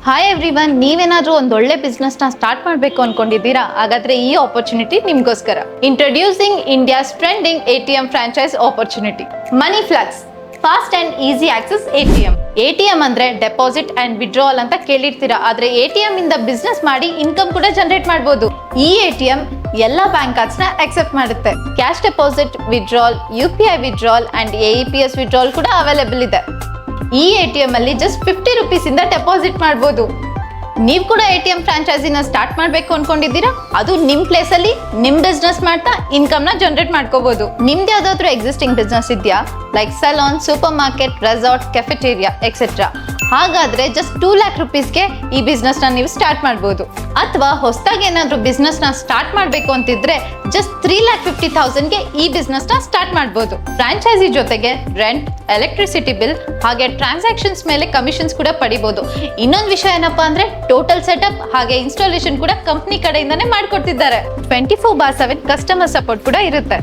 Hi everyone, ನೀವೇನಾದ್ರೂ ಒಂದು ಒಳ್ಳೆ ಬಿಸ್ನೆಸ್ ನ ಸ್ಟಾರ್ಟ್ ಮಾಡಬೇಕು ಅನ್ಕೊಂಡಿದ್ದೀರಾ? ಹಾಗಾದ್ರೆ ಈ ಆಪರ್ಚುನಿಟಿ ನಿಮ್ಗೋಸ್ಕರ. Introducing India's trending ATM franchise opportunity, money flux, fast and easy access ATM ಅಂದ್ರೆ ಡೆಪಾಸಿಟ್ ಅಂಡ್ ವಿಡ್ರಾವಲ್ ಅಂತ ಕೇಳಿರ್ತೀರಾ. ಆದ್ರೆ ATM ಇಂದ ಬಿಸ್ನೆಸ್ ಮಾಡಿ ಇನ್ಕಮ್ ಕೂಡ ಜನರೇಟ್ ಮಾಡಬಹುದು. ಈ ATM ಎಲ್ಲ ಬ್ಯಾಂಕ್ ಕಾರ್ಡ್ಸ್ ನ ಅಕ್ಸೆಪ್ಟ್ ಮಾಡುತ್ತೆ. Cash deposit withdrawal, UPI withdrawal and AEPS withdrawal ಕೂಡ ಅವೈಲೇಬಲ್ ಇದೆ. ಈ ATM ಅಲ್ಲಿ ಜಸ್ಟ್ 50 ರುಪೀಸ್ ಇಂದ ಡೆಪಾಸಿಟ್ ಮಾಡಬಹುದು. ನೀವು ಕೂಡ ATM ಫ್ರಾಂಚೈಸಿನ ಸ್ಟಾರ್ಟ್ ಮಾಡಬೇಕು ಅನ್ಕೊಂಡಿದ್ದೀರಾ? ಅದು ನಿಮ್ ಪ್ಲೇಸ್ ಅಲ್ಲಿ ನಿಮ್ ಬಿಸ್ನೆಸ್ ಮಾಡ್ತಾ ಇನ್ಕಮ್ ನ ಜನರೇಟ್ ಮಾಡ್ಕೋಬಹುದು. ನಿಮ್ದು ಯಾವ್ದಾದ್ರು ಎಕ್ಸಿಸ್ಟಿಂಗ್ ಬಿಸ್ನೆಸ್ ಇದೆಯಾ? Like salon, super market, resort, cafeteria etcetera. ಹಾಗಾದ್ರೆ ಜಸ್ಟ್ 2 lakh rupeesಗೆ ಈ ಬಿಸ್ನೆಸ್ ನ ನೀವು ಸ್ಟಾರ್ಟ್ ಮಾಡಬಹುದು. ಅಥವಾ ಹೊಸದಾಗಿ ಏನಾದ್ರು ಬಿಸ್ನೆಸ್ ನ ಸ್ಟಾರ್ಟ್ ಮಾಡಬೇಕು ಅಂತಿದ್ರೆ ಜಸ್ಟ್ 3,50,000ಗೆ ಈ ಬಿಸ್ನೆಸ್ ನ ಸ್ಟಾರ್ಟ್ ಮಾಡಬಹುದು. ಫ್ರಾಂಚೈಸಿ ಜೊತೆಗೆ ರೆಂಟ್, ಎಲೆಕ್ಟ್ರಿಸಿಟಿ ಬಿಲ್ ಹಾಗೆ ಟ್ರಾನ್ಸಾಕ್ಷನ್ಸ್ ಮೇಲೆ ಕಮಿಷನ್ಸ್ ಕೂಡ ಪಡಿಬಹುದು. ಇನ್ನೊಂದು ವಿಷಯ ಏನಪ್ಪಾ ಅಂದ್ರೆ ಟೋಟಲ್ ಸೆಟಪ್ ಹಾಗೆ ಇನ್ಸ್ಟಾಲೇಷನ್ ಕೂಡ ಕಂಪ್ನಿ ಕಡೆಯಿಂದಾನೇ ಮಾಡ್ಕೊಡ್ತಿದ್ದಾರೆ. 24/7 ಕಸ್ಟಮರ್ ಸಪೋರ್ಟ್ ಕೂಡ ಇರುತ್ತೆ.